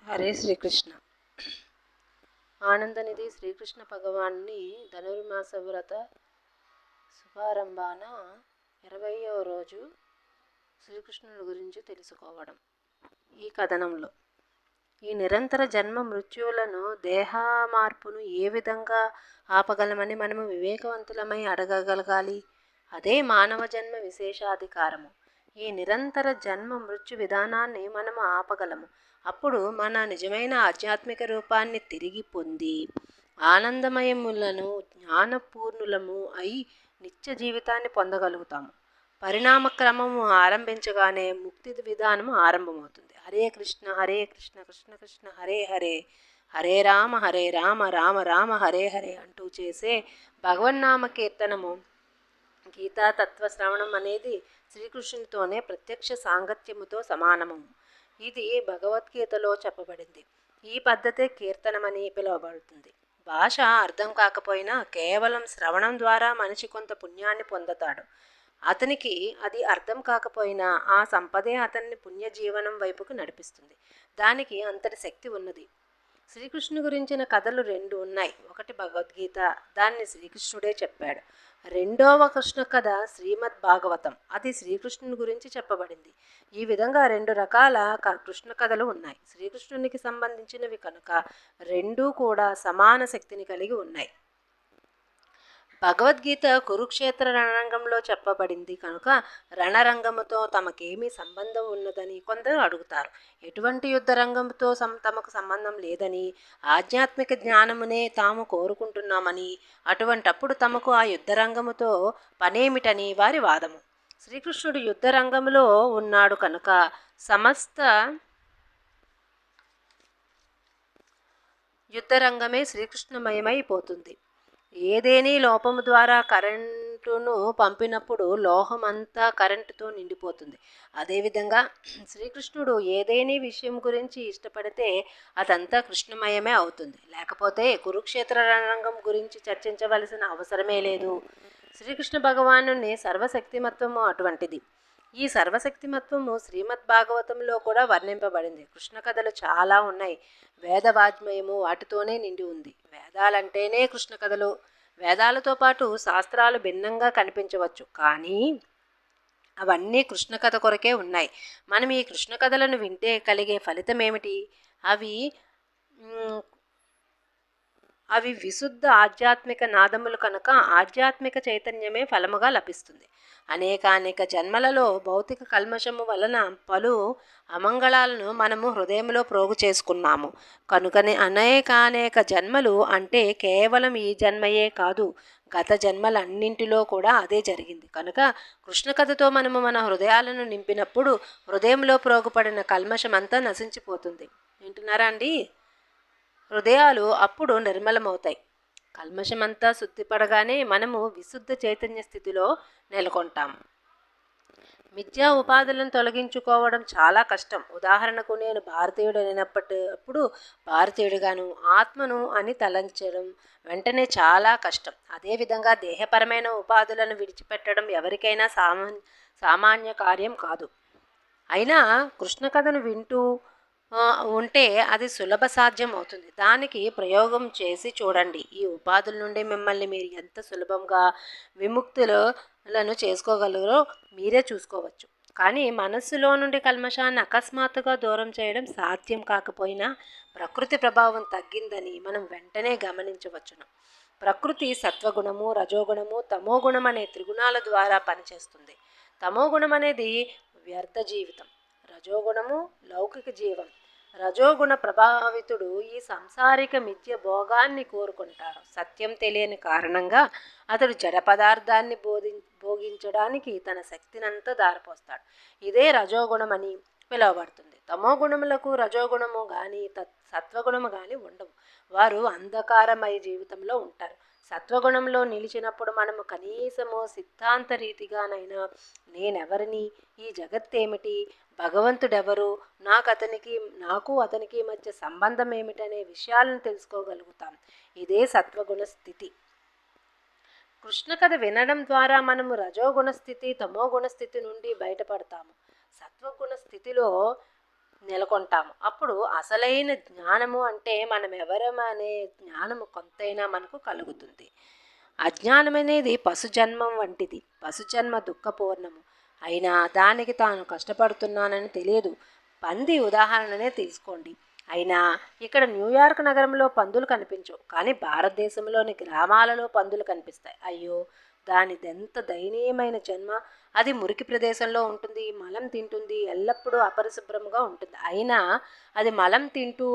హరే శ్రీకృష్ణ. ఆనందనిధి శ్రీకృష్ణ భగవాన్ని ధనుర్మాస వ్రత శుభారంభాన 20వ రోజు శ్రీకృష్ణుడి గురించి తెలుసుకోవడం. ఈ కథనంలో ఈ నిరంతర జన్మ మృత్యువులను, దేహ మార్పును ఏ విధంగా ఆపగలమని మనము వివేకవంతులమై అడగగలగాలి. అదే మానవ జన్మ విశేషాధికారము. ఈ నిరంతర జన్మ మృత్యు విధానాన్ని మనము ఆపగలము. అప్పుడు మన నిజమైన ఆధ్యాత్మిక రూపాన్ని తిరిగి పొంది ఆనందమయములను జ్ఞానపూర్ణులము అయి నిత్య జీవితాన్ని పొందగలుగుతాము. పరిణామ క్రమము ఆరంభించగానే ముక్తి విధానము ఆరంభమవుతుంది. హరే కృష్ణ హరే కృష్ణ కృష్ణ కృష్ణ హరే హరే, హరే రామ రామ రామ హరే హరే అంటూ చేసే భగవన్నామ కీర్తనము, గీతా తత్వ శ్రవణం అనేది శ్రీకృష్ణునితోనే ప్రత్యక్ష సాంగత్యముతో సమానము. ఇది భగవద్గీతలో చెప్పబడింది. ఈ పద్ధతే కీర్తనమని పిలువబడుతుంది. భాష అర్థం కాకపోయినా కేవలం శ్రవణం ద్వారా మనిషి కొంత పుణ్యాన్ని పొందుతాడు. అతనికి అది అర్థం కాకపోయినా ఆ సంపదే అతన్ని పుణ్యజీవనం వైపుకు నడిపిస్తుంది. దానికి అంతటి శక్తి ఉన్నది. శ్రీకృష్ణుని గురించిన కథలు 2 ఉన్నాయి. ఒకటి భగవద్గీత, దాన్ని శ్రీకృష్ణుడే చెప్పాడు. రెండవ కృష్ణ కథ శ్రీమద్ భాగవతం, అది శ్రీకృష్ణుని గురించి చెప్పబడింది. ఈ విధంగా 2 రకాల కృష్ణ కథలు ఉన్నాయి. శ్రీకృష్ణునికి సంబంధించినవి కనుక రెండూ కూడా సమాన శక్తిని కలిగి ఉన్నాయి. భగవద్గీత కురుక్షేత్ర రణరంగంలో చెప్పబడింది కనుక రణరంగముతో తమకేమీ సంబంధం ఉన్నదని కొందరు అడుగుతారు. ఎటువంటి యుద్ధ రంగంతో తమకు సంబంధం లేదని, ఆధ్యాత్మిక జ్ఞానమునే తాము కోరుకుంటున్నామని, అటువంటప్పుడు తమకు ఆ యుద్ధ రంగముతో పనేమిటని వారి వాదము. శ్రీకృష్ణుడు యుద్ధ రంగంలో ఉన్నాడు కనుక సమస్త యుద్ధ రంగమే శ్రీకృష్ణమయమైపోతుంది. ఏదేని లోపము ద్వారా కరెంటును పంపినప్పుడు లోహం అంతా కరెంటుతో నిండిపోతుంది. అదేవిధంగా శ్రీకృష్ణుడు ఏదేని విషయం గురించి ఇష్టపడితే అదంతా కృష్ణమయమే అవుతుంది. లేకపోతే కురుక్షేత్ర రణరంగం గురించి చర్చించవలసిన అవసరమే లేదు. శ్రీకృష్ణ భగవానుని సర్వశక్తిమత్వము అటువంటిది. ఈ సర్వశక్తిమత్వము శ్రీమద్ భాగవతంలో కూడా వర్ణింపబడింది. కృష్ణ కథలు చాలా ఉన్నాయి. వేదవాజ్మయము వాటితోనే నిండి ఉంది. వేదాలంటేనే కృష్ణ కథలు. వేదాలతో పాటు శాస్త్రాలు భిన్నంగా కనిపించవచ్చు, కానీ అవన్నీ కృష్ణ కథ కొరకే ఉన్నాయి. మనం ఈ కృష్ణ కథలను వింటే కలిగే ఫలితం ఏమిటి? అవి విశుద్ధ ఆధ్యాత్మిక నాదములు కనుక ఆధ్యాత్మిక చైతన్యమే ఫలముగా లభిస్తుంది. అనేక జన్మలలో భౌతిక కల్మషము వలన పలు అమంగళాలను మనము హృదయంలో ప్రోగు చేసుకున్నాము. కనుకనే అనేక జన్మలు అంటే కేవలం ఈ జన్మయే కాదు, గత జన్మలన్నింటిలో కూడా అదే జరిగింది. కనుక కృష్ణ కథతో మనము మన హృదయాలను నింపినప్పుడు హృదయంలో ప్రోగుపడిన కల్మషమంతా నశించిపోతుంది. వింటున్నారా అండి? హృదయాలు అప్పుడు నిర్మలమవుతాయి. కల్మషమంతా శుద్ధిపడగానే మనము విశుద్ధ చైతన్య స్థితిలో నెలకొంటాము. మిథ్యా ఉపాధులను తొలగించుకోవడం చాలా కష్టం. ఉదాహరణకు, నేను భారతీయుడు అయినప్పుడు భారతీయుడిగాను ఆత్మను అని తలంచడం వెంటనే చాలా కష్టం. అదేవిధంగా దేహపరమైన ఉపాధులను విడిచిపెట్టడం ఎవరికైనా సామాన్య కార్యం కాదు. అయినా కృష్ణ కథను వింటూ ఉంటే అది సులభ సాధ్యం అవుతుంది. దానికి ప్రయోగం చేసి చూడండి. ఈ ఉపాధుల నుండి మిమ్మల్ని మీరు ఎంత సులభంగా విముక్తులను చేసుకోగలరో మీరే చూసుకోవచ్చు. కానీ మనస్సులో నుండి కల్మషాన్ని అకస్మాత్తుగా దూరం చేయడం సాధ్యం కాకపోయినా ప్రకృతి ప్రభావం తగ్గిందని మనం వెంటనే గమనించవచ్చును. ప్రకృతి సత్వగుణము, రజోగుణము, తమోగుణం అనే త్రిగుణాల ద్వారా పనిచేస్తుంది. తమోగుణం అనేది వ్యర్థ జీవితం, రజోగుణము లౌకిక జీవం. రజోగుణ ప్రభావితుడు ఈ సంసారిక మిథ్య భోగాన్ని కోరుకుంటాడు. సత్యం తెలియని కారణంగా అతడు జడ పదార్థాన్ని భోగించడానికి తన శక్తినంతా దారిపోస్తాడు. ఇదే రజోగుణమని పిలువబడుతుంది. తమోగుణములకు రజోగుణము కానీ సత్వగుణము కానీ ఉండవు. వారు అంధకారమయ జీవితంలో ఉంటారు. సత్వగుణంలో నిలిచినప్పుడు మనము కనీసము సిద్ధాంత రీతిగానైనా నేనెవరిని, ఈ జగత్తేమిటి, భగవంతుడెవరు, నాకు అతనికి మధ్య సంబంధం ఏమిటనే విషయాలను తెలుసుకోగలుగుతాం. ఇదే సత్వగుణ స్థితి. కృష్ణ కథ వినడం ద్వారా మనము రజోగుణ స్థితి, తమోగుణ స్థితి నుండి బయటపడతాము. సత్వగుణ స్థితిలో నెలకొంటాము. అప్పుడు అసలైన జ్ఞానము అంటే మనం ఎవరమనే జ్ఞానము కొంతైనా మనకు కలుగుతుంది. అజ్ఞానం అనేది పశుజన్మం వంటిది. పశుజన్మ దుఃఖపూర్ణము. అయినా దానికి తాను కష్టపడుతున్నానని తెలియదు. పంది ఉదాహరణనే తీసుకోండి. అయినా ఇక్కడ న్యూయార్క్ నగరంలో పందులు కనిపించవు, కానీ భారతదేశంలోని గ్రామాలలో పందులు కనిపిస్తాయి. అయ్యో, దానిదెంత దయనీయమైన జన్మ! అది మురికి ప్రదేశంలో ఉంటుంది, మలం తింటుంది, ఎల్లప్పుడూ అపరిశుభ్రంగా ఉంటుంది. అయినా అది మలం తింటూ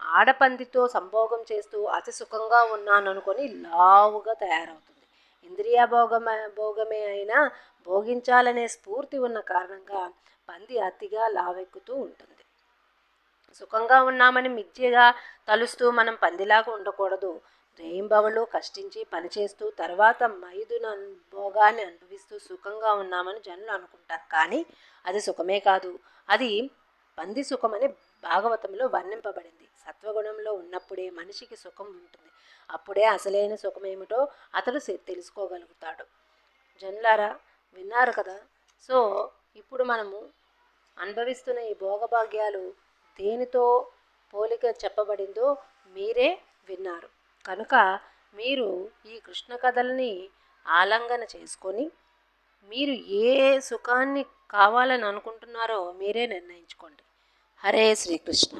ఆడపందితో సంభోగం చేస్తూ అతి సుఖంగా ఉన్నాననుకొని లావుగా తయారవుతుంది. ఇంద్రియ భోగమే అయినా భోగించాలనే స్ఫూర్తి ఉన్న కారణంగా పంది అతిగా లావెక్కుతూ ఉంటుంది. సుఖంగా ఉన్నామని మిథ్యగా తలుస్తూ మనం పందిలాగా ఉండకూడదు. రేయింబవళ్ళు కష్టించి పనిచేస్తూ తర్వాత మైదున భోగాన్ని అనుభవిస్తూ సుఖంగా ఉన్నామని జనులు అనుకుంటారు. కానీ అది సుఖమే కాదు. అది పంది సుఖమని భాగవతంలో వర్ణింపబడింది. సత్వగుణంలో ఉన్నప్పుడే మనిషికి సుఖం ఉంటుంది. అప్పుడే అసలైన సుఖమేమిటో అతడు తెలుసుకోగలుగుతాడు. జనులారా, విన్నారు కదా. సో ఇప్పుడు మనము అనుభవిస్తున్న ఈ భోగభాగ్యాలు దేనితో పోలిక చెప్పబడిందో మీరే విన్నారు. కనుక మీరు ఈ కృష్ణ కథల్ని ఆలంఘన చేసుకొని మీరు ఏ సుఖాన్ని కావాలని అనుకుంటున్నారో మీరే నిర్ణయించుకోండి. హరే శ్రీకృష్ణ.